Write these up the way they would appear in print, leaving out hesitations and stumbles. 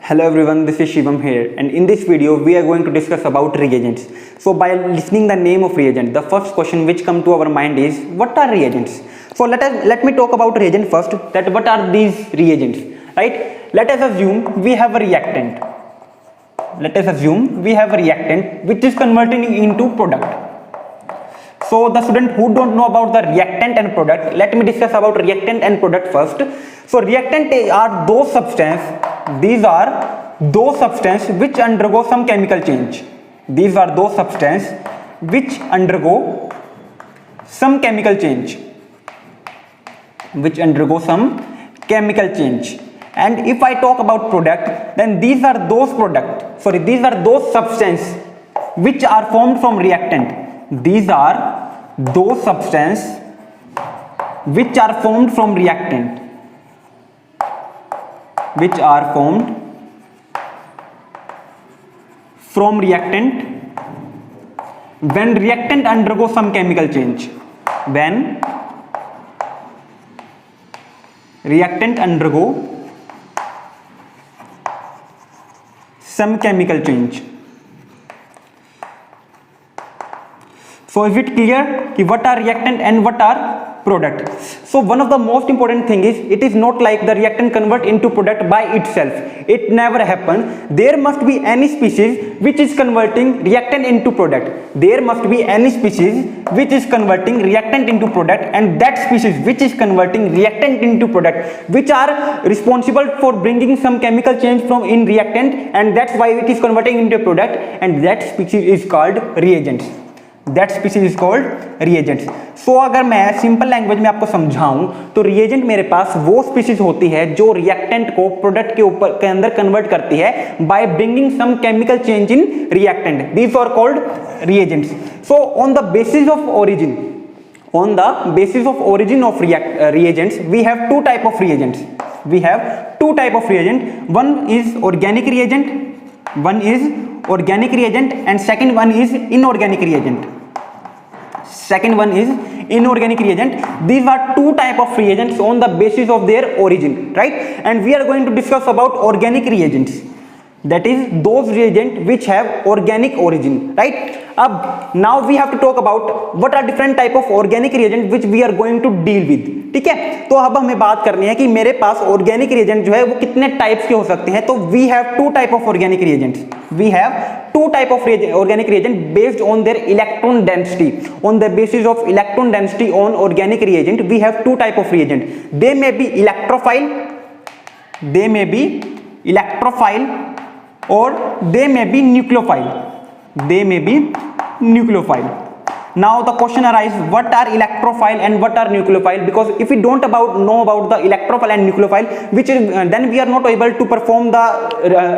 Hello everyone, this is Shivam here, and in this video we are going to discuss about reagents. So by listening the name of reagent, the first question which come to our mind is what are reagents? So let me talk about reagent first, that what are these reagents, right? Let us assume we have a reactant. Let us assume we have a reactant which is converting into product. So the student who don't know about the reactant and product, let me discuss about reactant and product first. So reactant are those substances, these are those substances which undergo some chemical change. These are those substances which undergo some chemical change. Which undergo some chemical change. And if I talk about product, then these are those substances which are formed from reactant. These are those substances which are formed from reactant. Which are formed from reactant when reactant undergo some chemical change. When reactant undergo some chemical change. So is it clear कि what are reactant and what are product? So one of the most important thing is it is not like the reactant convert into product by itself. It never happen. There must be any species which is converting reactant into product. There must be any species which is converting reactant into product, and that species which is converting reactant into product, which are responsible for bringing some chemical change from in reactant, and that's why it is converting into product, and that species is called reagents. That species is called reagents. So अगर मैं simple language में आपको समझाऊं तो reagent मेरे पास वो species होती है जो रिएक्टेंट को प्रोडक्ट के अंदर कन्वर्ट करती है by bringing some chemical change in reactant. These are called reagents. So on the basis of origin of reagents, we have two type of reagents. One is organic reagent and second one is inorganic reagent. These are two type of reagents on the basis of their origin, right? And we are going to discuss about organic reagents, that is those reagents which have organic origin, right? Now we have to talk about what are different type of organic reagent which we are going to deal with. ठीक है, तो अब हमें बात करनी है कि मेरे पास ऑर्गेनिक रिएजेंट जो है वो कितने टाइप्स के हो सकते हैं. तो we have to type of organic reagents. We have two type of organic reagent based on their electron density. On the basis of electron density on organic reagent, we have two type of reagent. They may be electrophile, or they may be nucleophile. Now the question arises, what are electrophile and what are nucleophile? Because if we don't know about the electrophile and nucleophile, then we are not able to perform the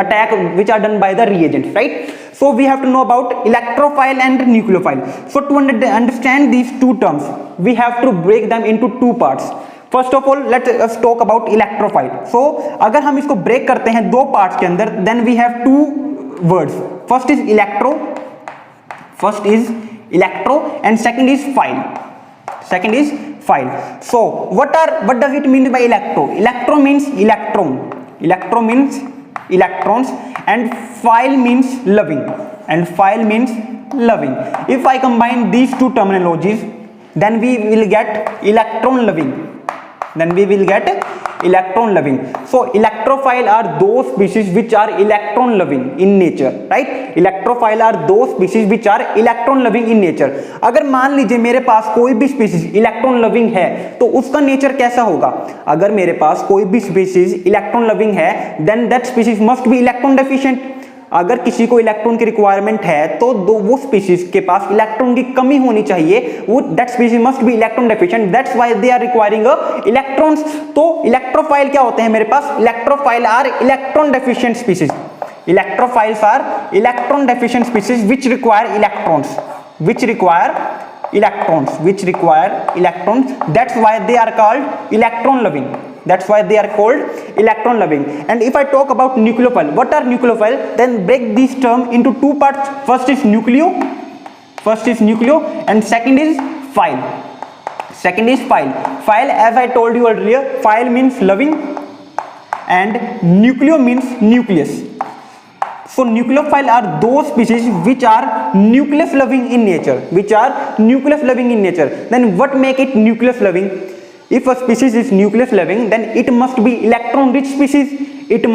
attack which are done by the reagents, right? So we have to know about electrophile and nucleophile. So to understand these two terms, we have to break them into two parts. First of all, let us talk about electrophile. So अगर हम इसको break करते हैं दो parts के अंदर, then we have two words. First is electro and second is phile. So what does it mean by electro? Electro means electrons, and phile means loving, If I combine these two terminologies, then we will get electron loving. So electrophile are those species which are electron loving in nature, right? Electrophile are those species which are electron loving in nature. अगर मान लीजिए मेरे पास कोई भी species electron loving है तो उसका नेचर कैसा होगा? अगर मेरे पास कोई भी स्पीशीज इलेक्ट्रॉन लविंग है, then that species must be electron deficient. अगर किसी को इलेक्ट्रॉन की रिक्वायरमेंट है तो वो स्पीशीज के पास इलेक्ट्रॉन की कमी होनी चाहिए. वो that species must be electron deficient. That's why they are requiring electrons. तो इलेक्ट्रोफाइल क्या होते हैं मेरे पास? Electrophile are electron deficient species. Electrophiles are electron deficient species which require electrons. That's why they are called electron loving. And if I talk about nucleophile, what are nucleophile? Then break this term into two parts. First is nucleo and second is phile. Phile, as I told you earlier, phile means loving and nucleo means nucleus. So nucleophile are those species which are nucleus loving in nature, Then what make it nucleus loving? If a species is nucleus loving, then it must be electron rich species. That's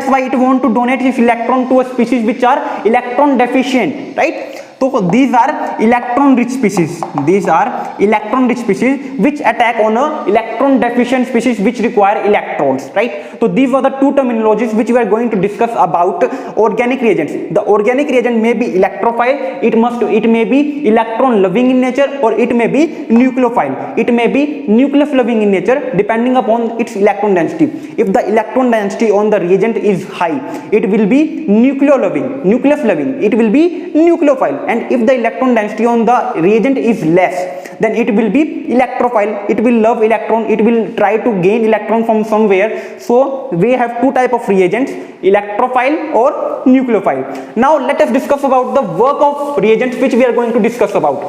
why it want to donate its electron to a species which are electron deficient, right? So these are electron rich species, which attack on a electron deficient species which require electrons, right? So these are the two terminologies which we are going to discuss about organic reagents. The organic reagent may be electrophile, it may be electron loving in nature, or it may be nucleophile, it may be nucleus loving in nature, depending upon its electron density. If the electron density on the reagent is high, it will be nucleus loving, it will be nucleophile. And if the electron density on the reagent is less, then it will be electrophile, it will love electron, it will try to gain electron from somewhere. So we have two type of reagents, electrophile or nucleophile. Now let us discuss about the work of reagents which we are going to discuss about,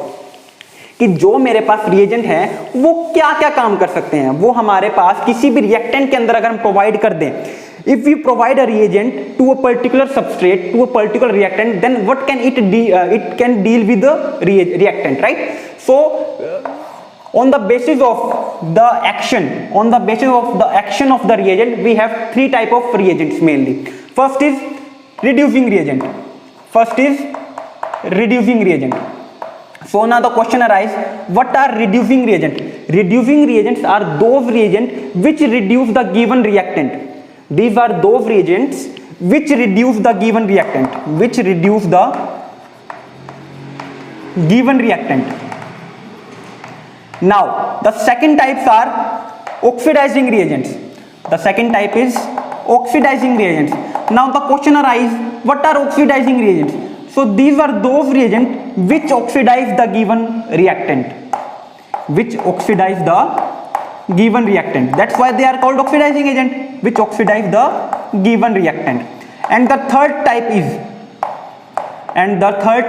कि जो मेरे पास reagent है वो क्या क्या काम कर सकते हैं। वो हमारे पास किसी भी रिएक्टेंट के अंदर अगर हम प्रोवाइड कर दें, if we provide a reagent to a particular substrate, to a particular reactant, then what can it can deal with the reactant, right? So on the basis of the action of the reagent, we have three type of reagents mainly. First is reducing reagent. So now the question arises, what are reducing reagents? Reducing reagents are those reagents which reduce the given reactant. These are those reagents which reduce the given reactant, Now the second types are oxidizing reagents. Now the question arises, what are oxidizing reagents? So these are those reagents which oxidize the given reactant, That's why they are called oxidizing agent, which oxidize the given reactant. And the third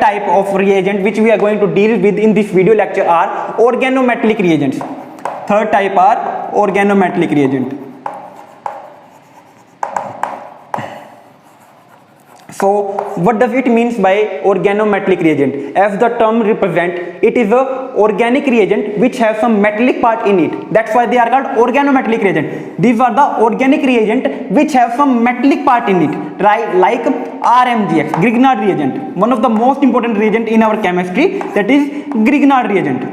type of reagent which we are going to deal with in this video lecture are organometallic reagents. Third type are organometallic reagent. So what does it means by organometallic reagent? As the term represent, it is a organic reagent which has some metallic part in it. That's why they are called organometallic reagent. These are the organic reagent which have some metallic part in it, right? Like RMGX, Grignard reagent, one of the most important reagent in our chemistry, that is Grignard reagent.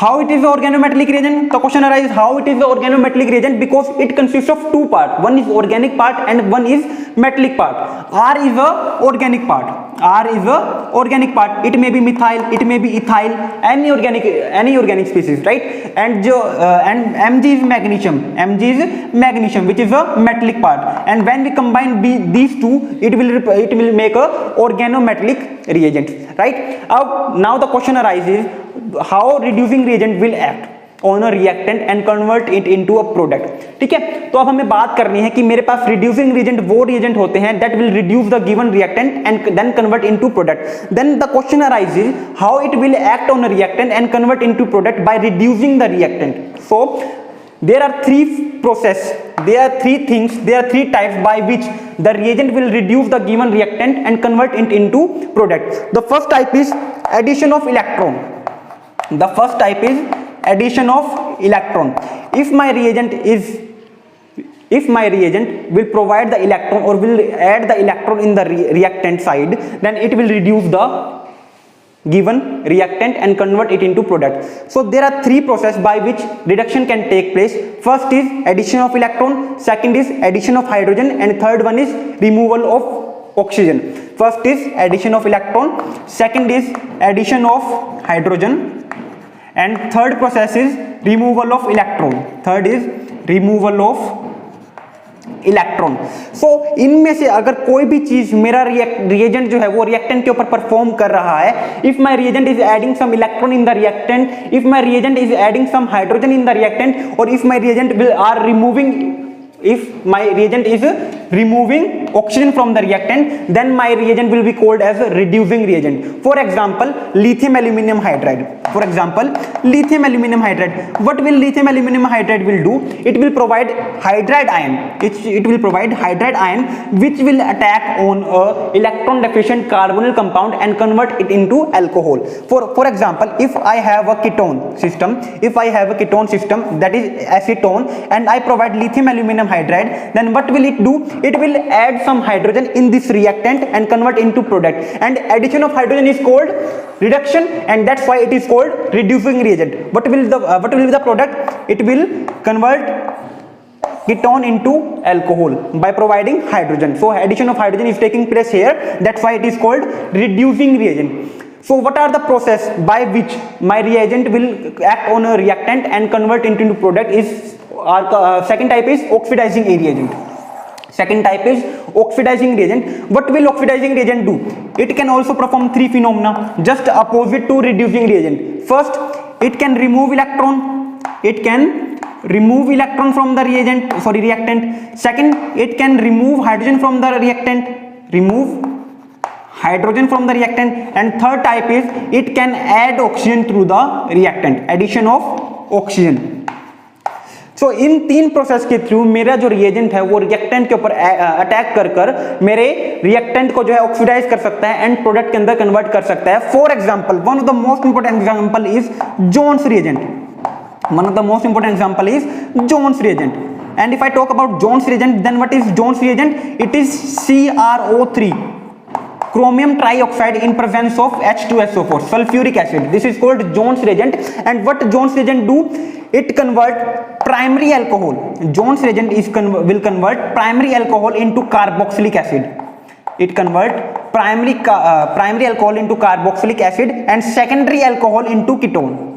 How it is organometallic reagent? The question arises, how it is the organometallic reagent? Because it consists of two parts. One is organic part and one is metallic part. R is a organic part. It may be methyl, it may be ethyl, any organic species, right? And Mg is magnesium, which is a metallic part. And when we combine these two, it will make a organometallic reagent, right? Now the question arises, how reducing reagent will act on a reactant and convert it into a product. ठीक है, तो अब हमें बात करनी है कि मेरे पास reducing reagent वो reagent होते हैं that will reduce the given reactant and then convert into product. Then the question arises, how it will act on a reactant and convert into product by reducing the reactant. So there are three types by which the reagent will reduce the given reactant and convert it into product. The first type is addition of electron. If my reagent will provide the electron or will add the electron in the reactant side, then it will reduce the given reactant and convert it into product. So there are three processes by which reduction can take place. First is addition of electron, second is addition of hydrogen, and third one is removal of oxygen. First is addition of electron, second is addition of hydrogen, and third process is removal of electron. So इनमें से अगर कोई भी चीज मेरा reagent जो है वो रिएक्टेंट के ऊपर परफॉर्म कर रहा है, if my reagent is adding some electron in the reactant, if my reagent is adding some hydrogen in the reactant, or if my reagent are removing if my reagent is removing oxygen from the reactant, then my reagent will be called as a reducing reagent. For example, lithium aluminum hydride. For example, lithium aluminum hydride. What will lithium aluminum hydride will do? It will provide hydride ion. It will provide hydride ion which will attack on a electron deficient carbonyl compound and convert it into alcohol. For example, if I have a ketone system, that is acetone, and I provide lithium aluminum hydride, then what will it do? It will add some hydrogen in this reactant and convert into product, and addition of hydrogen is called reduction, and that's why it is called reducing reagent. What will be the product? It will convert ketone into alcohol by providing hydrogen. So addition of hydrogen is taking place here, that's why it is called reducing reagent. So what are the process by which my reagent will act on a reactant and convert it into product is second type is oxidizing reagent. Second type is oxidizing reagent. What will oxidizing reagent do? It can also perform three phenomena just opposite to reducing reagent. First, it can remove electron. It can remove electron from the reactant. Second, it can remove hydrogen from the reactant. And third type is it can add oxygen through the reactant. Addition of oxygen. सो इन तीन process के through मेरा जो reagent है वो reactant के ऊपर attack कर मेरे रिएक्टेंट को जो है ऑक्सीडाइज कर सकता है एंड प्रोडक्ट के अंदर कन्वर्ट कर सकता है. For example, one of the most important example is Jones reagent. And if I talk about Jones reagent, then what is Jones reagent? It is CrO3, chromium trioxide in presence of H2SO4, sulfuric acid. This is called Jones reagent. And what Jones reagent do? It convert primary alcohol. Jones reagent will convert primary alcohol into carboxylic acid. It convert primary alcohol into carboxylic acid and secondary alcohol into ketone.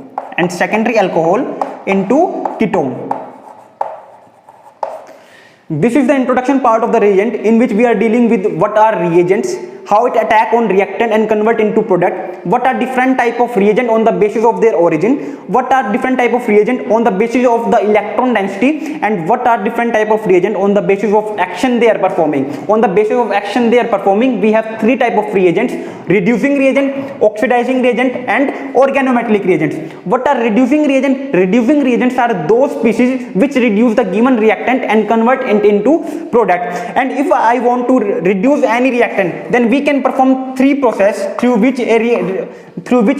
This is the introduction part of the reagent, in which we are dealing with what are reagents, how it attack on reactant and convert into product, what are different type of reagent on the basis of their origin, what are different type of reagent on the basis of the electron density, and what are different type of reagent on the basis of action they are performing. On the basis of action they are performing, we have three type of reagents: reducing reagent, oxidizing reagent, and organometallic reagents. What are reducing reagent? Reducing reagents are those species which reduce the given reactant and convert it into product. And if I want to reduce any reactant, then we can perform three process through which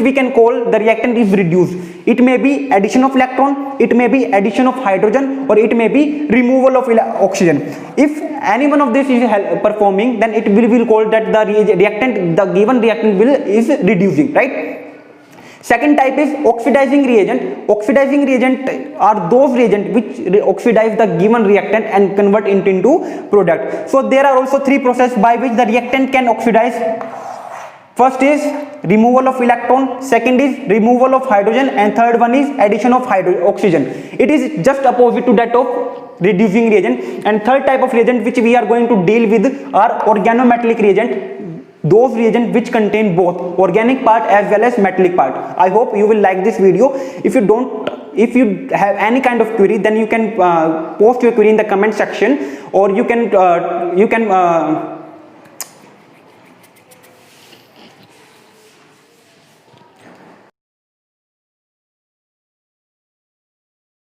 we can call the reactant is reduced. It may be addition of electron, it may be addition of hydrogen, or it may be removal of oxygen. If any one of this is performing, then it will be called that the given reactant is reducing, right? Second type is oxidizing reagent. Oxidizing reagent are those reagents which oxidize the given reactant and convert it into product. So there are also three processes by which the reactant can oxidize. First is removal of electron, second is removal of hydrogen, and third one is addition of oxygen. It is just opposite to that of reducing reagent. And third type of reagent which we are going to deal with are organometallic reagent. Those reagents which contain both organic part as well as metallic part. I hope you will like this video. If you have any kind of query, then you can post your query in the comment section, or you can